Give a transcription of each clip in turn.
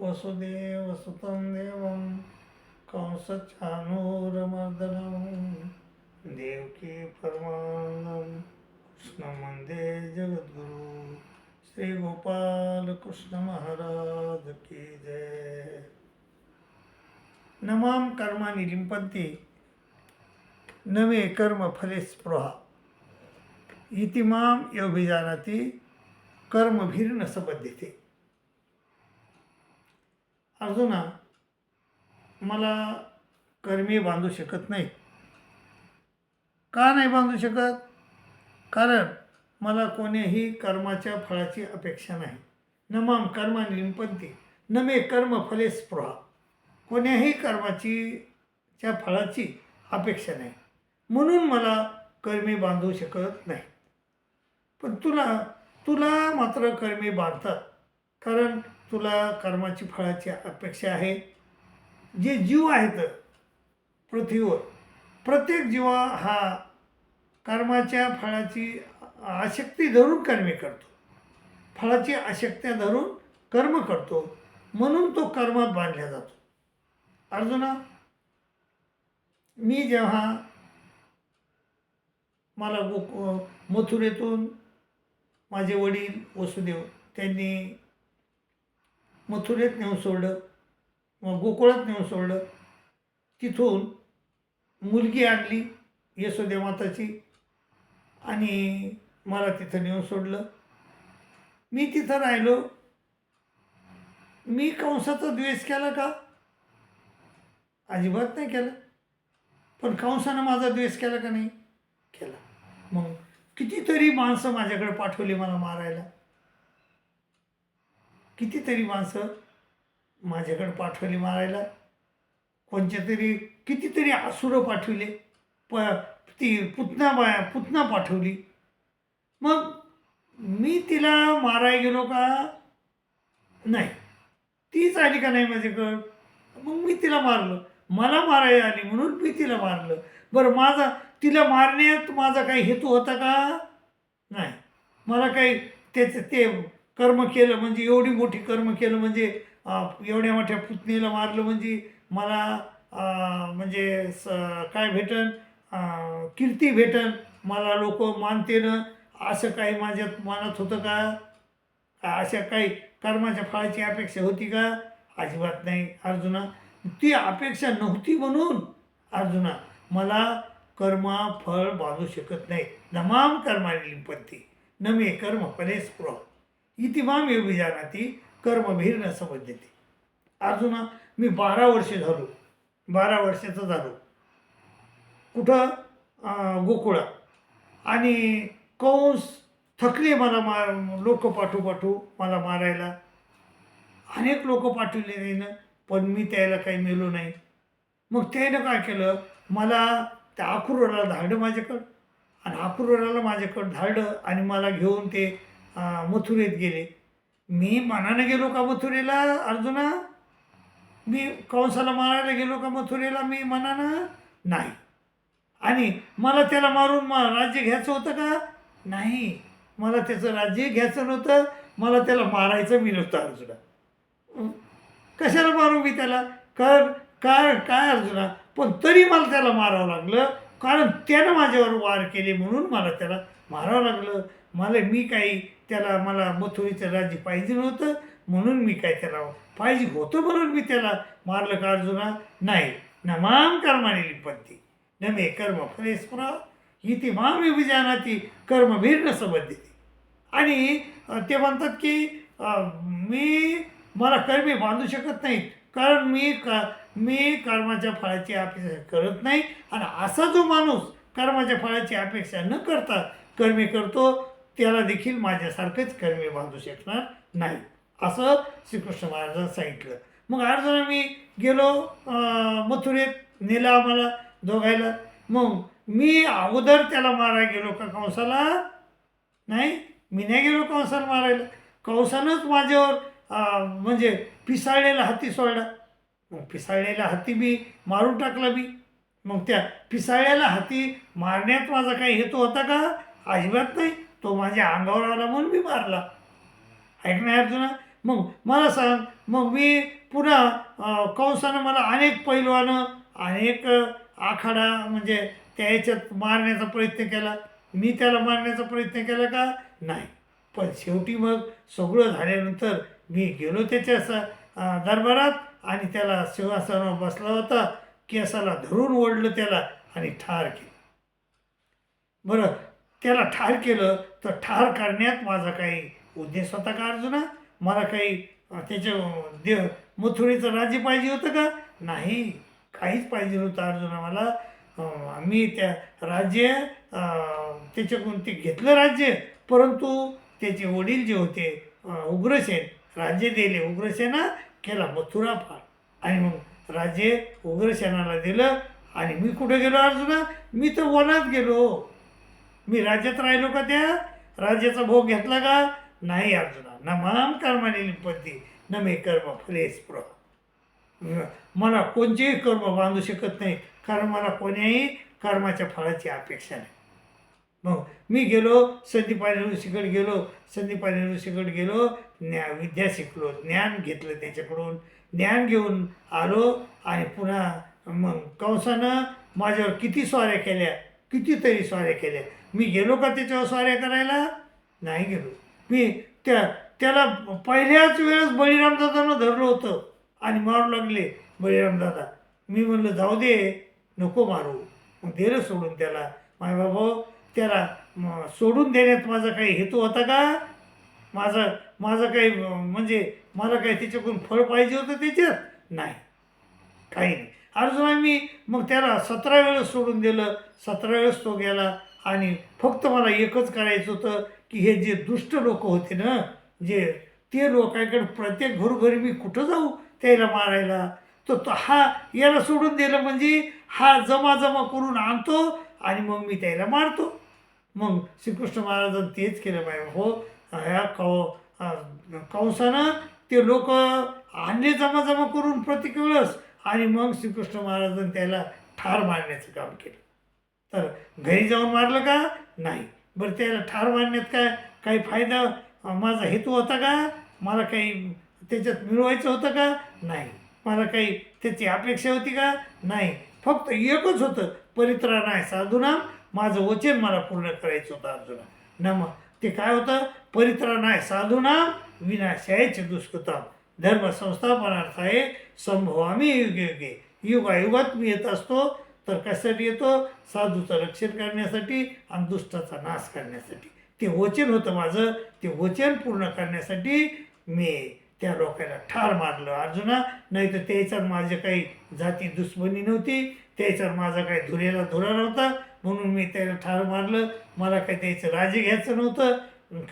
वसुदेवसुतं देवं कंसचाणूरमर्दनं देवकी परमानंदं कृष्णं वन्दे जगद्गुरु श्री गोपाल कृष्ण महाराज की जय। नमाम कर्माणि लिंपन्ति नमे कर्म फले स्पृहा इति मां योऽभिजानाति कर्मभिर्न सबध्यते। अर्जुना, मला कर्मी बांधू शकत नाही. का नाही बांधू शकत? कारण मला कोणत्याही कर्माच्या फळाची अपेक्षा नाही. नमाम कर्माणि लिंपन्ति न मे कर्म फले स्पृहा. कोणत्याही कर्माच्या फळाची अपेक्षा नाही, म्हणून मला कर्मी बांधू शकत नाही. पण तुला मात्र कर्मी बांधतात, कारण तुला कर्माची फळाची अपेक्षा आहे. जे जीव आहेत पृथ्वीवर, प्रत्येक जीवा हा कर्माच्या फळाची आसक्ती धरून कर्मे करतो, फळाची आसक्त्या धरून कर्म करतो, म्हणून तो कर्मात बांधला जातो. अर्जुना, मी जेव्हा मला मथुरेतून माझे वडील वसुदेव त्यांनी मथुरेत नेऊन सोडलं, मग गोकुळात नेऊन सोडलं. तिथून मुलगी आणली यशोदे माताची आणि मला तिथं नेऊन सोडलं. मी तिथं राहिलो. मी कंसाचा द्वेष केला का? अजिबात नाही केला. पण कंसानं माझा द्वेष केला का? नाही केला. मग कितीतरी माणसं माझ्याकडे पाठवली मला मारायला. कितीतरी माणसं माझ्याकडे पाठवली मारायला. कितीतरी असुरं पाठवले. ती पुतना पाठवली. मग मी तिला मारायला गेलो का? नाही. तीच आली का नाही माझ्याकडं? मग मी तिला मारलं. मला मारायला आली म्हणून मी तिला मारलं. बरं, तिला मारण्यात माझा काही हेतू होता का? नाही. मला काही ते कर्म केलं म्हणजे, एवढी मोठी कर्म केलं म्हणजे, एवढ्या मोठ्या पुतणीला मारलं म्हणजे मला म्हणजे काय भेटन? कीर्ती भेटन, मला लोक मानतेन, असं काही माझ्यात मनात होतं का? अशा काही कर्माच्या फळाची अपेक्षा होती का? अजिबात नाही अर्जुना. ती अपेक्षा नव्हती म्हणून अर्जुना मला कर्मा फळ बांधू शकत नाही. नमाम कर्माणि लिंपन्ति न मे कर्म फले स्पृहा इति मां योऽभिजानाति कर्मभिर्न सबध्यते. अर्जुना, मी 12 वर्षाचा झालो. कुठं? गोकुळात. आणि कंस थकले मला लोक पाठवू मला मारायला. अनेक लोक पाठवले त्यानं, पण मी त्याला काही मेलो नाही. मग त्यानं काय केलं? मला त्या अक्रूराला धाडलं माझ्याकडं, आणि अक्रूराला माझ्याकडं धाडलं आणि मला घेऊन ते मथुरेत गेले. मी मनानं गेलो का मथुरेला अर्जुना? मी कंसाला मारायला गेलो का मथुरेला मी मनानं? नाही. आणि मला त्याला मारून राज्य घ्यायचं होतं का? नाही. मला त्याचं राज्य घ्यायचं नव्हतं. मला त्याला मारायचं मी नव्हतं अर्जुना. कशाला मारू मी त्याला? काय अर्जुना? पण तरी मला त्याला मारावं लागलं, कारण त्यानं माझ्यावर वार केले म्हणून मला त्याला मारावं लागलं. मला मथुरेचं राज्य पाहिजे नव्हतं, म्हणून मी काय त्याला पाहिजे होतं म्हणून मी त्याला मारलं का अर्जुना? नाही. नमाम कर्माणि लिंपन्ति न मे कर्म फले स्पृहा इति मां योऽभिजानाति कर्मभिर्न सबध्यते. आणि ते म्हणतात की मला कर्मी बांधू शकत नाहीत, कारण मी कर्माच्या फळाची अपेक्षा करत नाही. आणि असा जो माणूस कर्माच्या फळाची अपेक्षा न करता कर्मे करतो, त्याला देखील माझ्यासारखंच कर्मी बांधू शकणार नाही, असं श्रीकृष्ण महाराजांनी सांगितलं. मग अर्जुना, मी गेलो मथुरेत, नेलं आम्हाला दोघायला. मग मी अगोदर त्याला मारायला गेलो का कंसाला? नाही. मी नाही गेलो कंसाला मारायला. कंसानंच माझ्यावर म्हणजे पिसाळलेला हत्ती सोडला. मग पिसाळलेला हत्ती मी मारून टाकला मी. मग त्या पिसाळलेला हत्ती मारण्यात माझा काही हेतू होता का? अजिबात नाही. तो माझ्या अंगावर आला म्हणून मी मारला. ऐक नाही अर्जुना, मग मला सांग, मग मी पुन्हा कंसानं मला अनेक पैलवानं अनेक आखाडा म्हणजे त्या ह्याच्यात मारण्याचा प्रयत्न केला. मी त्याला मारण्याचा प्रयत्न केला का? नाही. पण शेवटी मग सगळं झाल्यानंतर मी गेलो त्याच्या दरबारात आणि त्याला सिंहासनावर बसला होता, केसाला धरून ओढलं त्याला आणि ठार केलं. बरं, त्याला ठार केलं तर ठार करण्यात माझा काही उद्देश होता का अर्जुना? मला काही त्याच्या देव मथुरेचं राज्य पाहिजे होतं का? नाही, काहीच पाहिजे नव्हतं अर्जुना मला. मी त्या राज्य त्याच्याकडून ते घेतलं राज्य, परंतु त्याचे वडील जे होते उग्रसेन, राज्य दिले उग्रसेना, केला मथुरा फार आणि मग राज्य उग्रसेनाला दिलं. आणि मी कुठे गेलो अर्जुना? मी तर वनात गेलो. मी राज्यात राहिलो का? त्या राज्याचा भोग घेतला का? नाही अर्जुना. न माम कर्माने लिप्यते न मे कर्म फले स्पृहा. मला कोणतेही कर्म बांधू शकत नाही, कारण मला कोण्याही कर्माच्या फळाची अपेक्षा नाही. मग मी गेलो संदीपानी ऋषीकडे गेलो. संदीपानी ऋषीकडे गेलो, विद्या शिकलो, ज्ञान घेतलं त्याच्याकडून, ज्ञान घेऊन आलो. आणि पुन्हा मग कंसानं माझ्यावर किती स्वाऱ्या केल्या, कितीतरी स्वाऱ्या केल्या. मी गेलो का त्याच्यावर स्वाऱ्या करायला? नाही गेलो. मी त्याला पहिल्याच वेळेस बळीरामदादानं धरलं होतं आणि मारू लागले बळीरामदादा. मी म्हणलं जाऊ दे, नको मारू. मग दिलं सोडून त्याला. माय बाबा, त्याला सोडून देण्यात माझा काही हेतू होता का? माझं काही म्हणजे मला काही त्याच्याकडून फळ पाहिजे होतं त्याच्यात? नाही, काही नाही. अर्जुना मी मग त्याला 17 वेळेस सोडून दिलं. 17 वेळेस तो गेला. आणि फक्त मला एकच करायचं होतं की हे जे दुष्ट लोक होते ना, जे ते लोकांकडे प्रत्येक घरोघरी मी कुठं जाऊ त्याला मारायला. तर तो हा याला सोडून दिलं म्हणजे हा जमा करून आणतो आणि मग मी त्याला मारतो. मग श्रीकृष्ण महाराजांनी तेच केलं पाहिजे. हो, ह्या कंसानं ते लोक आणले जमा करून प्रत्येक वेळेस, आणि मग श्रीकृष्ण महाराजांनी त्याला ठार मारण्याचं काम केलं. तर घरी जाऊन मारलं का? नाही. बरं, त्याला ठार मारण्यात काही फायदा माझा हेतू होता का? मला काही त्याच्यात मिळवायचं होतं का? नाही. मला काही त्याची अपेक्षा होती का? नाही. फक्त एकच होतं, परित्राणाय साधूनाम, माझं वचन मला पूर्ण करायचं होतं अर्जुना. न मग ते काय होतं? परित्राणाय साधूनाम विनाशायच दुष्कृताम धर्म संस्थापनार्थाय संभवामी युगे युगे. युगायुगात मी येत असतो. तर कशासाठी येतो? साधूचं रक्षण करण्यासाठी आणि दुष्टाचा नाश करण्यासाठी. ते वचन होतं माझं. ते वचन पूर्ण करण्यासाठी मी त्या लोकांना ठार मारलं अर्जुना. नाही तर त्याच्यात माझी काही जाती दुश्मनी नव्हती, त्याच्यात माझा काही धुरा नव्हता, म्हणून मी त्याला ठार मारलं. मला काही त्याचं राज्य घ्यायचं नव्हतं,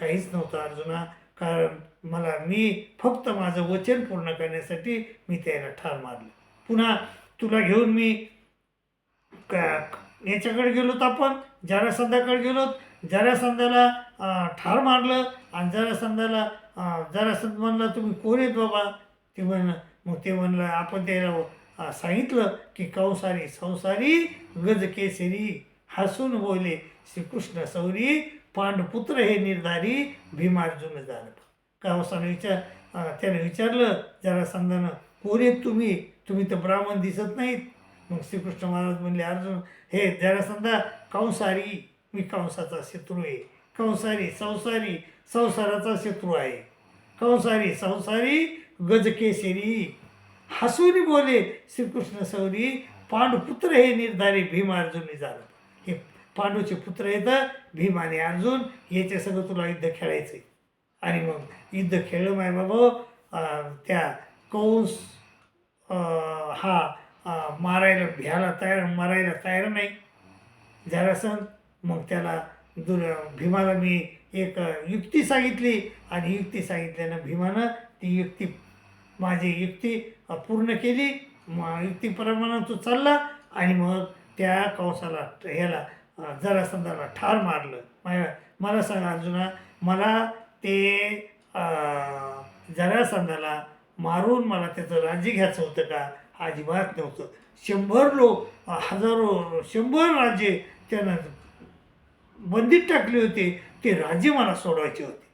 काहीच नव्हतं अर्जुना. कारण मी फक्त माझं वचन पूर्ण करण्यासाठी मी त्याला ठार मारलं. पुन्हा तुला घेऊन मी याच्याकडे गेलो, तर आपण जरासंधाकडे गेलो. जरासंधाला ठार मारलं. आणि जरासंध म्हणलं तुम्ही कोण आहेत बाबा? ते मग ते म्हणलं, आपण त्याला सांगितलं की कंसारी संसारी गजकेसरी हसून बोले श्रीकृष्ण सौरी पांडुपुत्र हे निर्धारी भीमार्जुन झालं. कंसाने त्याने विचारलं जरासंधानं, कोण आहेत तुम्ही? तर ब्राह्मण दिसत नाहीत. मग श्रीकृष्ण महाराज म्हणले, अर्जुन हे जरासंधा, कंसारी मी कंसाचा शत्रू आहे. कंसारी संसाराचा शत्रू आहे. कंसारी संसारी गजकेसरी हसून बोले श्रीकृष्ण सौरी पांडुपुत्र हे निर्धारी भीम अर्जुनी झालं. हे पांडूचे पुत्र आहेत भीम आणि अर्जुन, याच्या सगळं तुला युद्ध खेळायचं आहे. आणि मग युद्ध खेळलं माय बाबा. त्या कंस हा मारायला तयार नाही जरासंध. मग त्याला भीमाला मी एक युक्ती सांगितली, आणि युक्ती सांगितल्यानं भीमानं ती माझी युक्ती पूर्ण केली. युक्तीप्रमाणे तो चालला आणि मग त्या कंसाला जरासंधाला ठार मारलं. मला सांग अर्जुना, मला ते जरासंधाला मारून मला त्याचं राज्य घ्यायचं होतं का? अजिबात नव्हतं. 100 लोक, हजारो 100 राज्ये त्यानं बंदीत टाकले होते. ते राज्य मला सोडवायचे होते.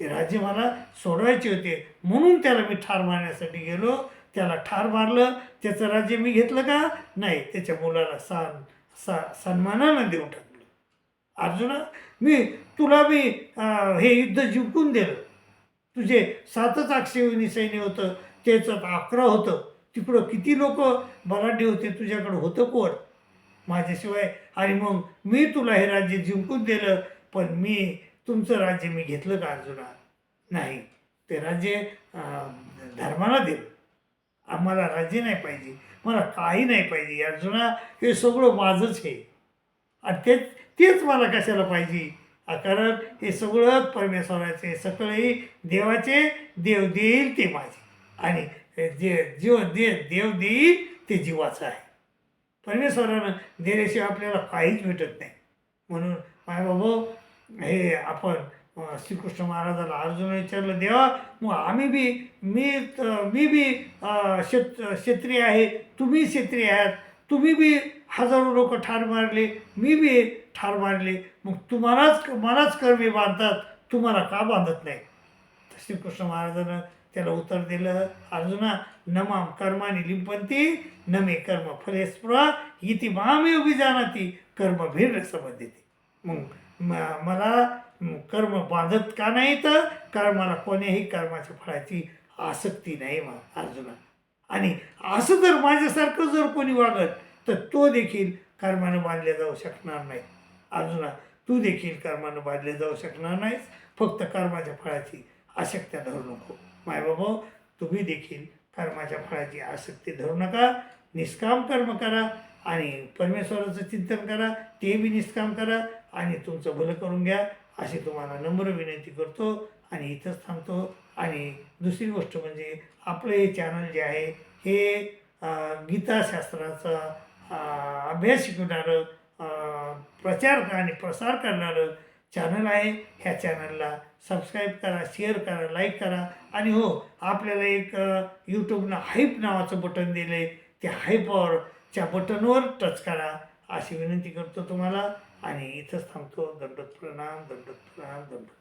ते राज्य मला सोडवायचे होते, म्हणून त्याला मी ठार मारण्यासाठी गेलो. त्याला ठार मारलं. त्याचं राज्य मी घेतलं का? नाही. त्याच्या मुलाला सन्मानानं देऊन टाकलं. अर्जुना, मी तुला हे युद्ध जिंकून दिलं. तुझे 7च अक्षययोनी सैन्य होतं, त्याच्यात 11 होतं. तिकडं किती लोक बलाढ्य होते, तुझ्याकडं होतं कोण माझ्याशिवाय? आणि मग मी तुला हे राज्य जिंकून दिलं, पण तुमचं राज्य मी घेतलं का अर्जुना? नाही. ते राज्य धर्माला दिलं. आम्हाला राज्य नाही पाहिजे, मला काही नाही पाहिजे अर्जुना, हे सगळं माझंच आहे. आणि तेच मला कशाला पाहिजे? कारण हे सगळं परमेश्वराचे, सगळे देवाचे. देव देईल ते माझे, आणि देव देईल ते जीवाचं आहे. परमेश्वरानं दिल्याशिवाय आपल्याला काहीच भेटत नाही. म्हणून मायबाबा, हे आपण श्रीकृष्ण महाराजाला अर्जुन विचारलं, देवा मग मी बी क्षत्रिय आहे, तुम्ही क्षत्रिय आहात, तुम्ही बी हजारो लोक ठार मारले, मी बी ठार मारले, मग मलाच कर्मी बांधतात, तुम्हाला का बांधत नाही? श्रीकृष्ण महाराजानं त्याला उत्तर दिलं, अर्जुना, न माम कर्मानी लिंपंती न मे कर्म फले स्पृहा इति मामेव विजानाति कर्म भिन्न संबंधिती. मग मला कर्म बांधत का नाही? तर कारण मला कोण्याही कर्माच्या फळाची आसक्ती नाही अर्जुना. आणि असं जर माझ्यासारखं जर कोणी वागत, तर तो देखील कर्मानं बांधले जाऊ शकणार नाही. अर्जुना, तू देखील कर्मानं बांधले जाऊ शकणार नाहीस. फक्त कर्माच्या फळाची आसक्ती धरू नको. मायबाबा, तुम्ही देखील कर्माच्या फळाची आसक्ती धरू नका. निष्काम कर्म करा आणि परमेश्वराचं चिंतन करा, ते बी निष्काम करा, आणि तुमचं भलं करून घ्या, अशी तुम्हाला नम्र विनंती करतो. आणि इथंच थांबतो. आणि दुसरी गोष्ट म्हणजे, आपलं हे चॅनल जे आहे, हे गीताशास्त्राचा अभ्यास शिकवणारं, प्रचार आणि प्रसार करणारं चॅनल आहे. ह्या चॅनलला सबस्क्राईब करा, शेअर करा, लाईक करा. आणि हो, आपल्याला एक यूट्यूबनं हाईप नावाचं बटन दिलं आहे, त्या हाईपवरच्या बटनवर टच करा, अशी विनंती करतो तुम्हाला. आणि इथंच थांबतो. दंडोत प्रणाम, दंडोत प्रणाम, दंडोत.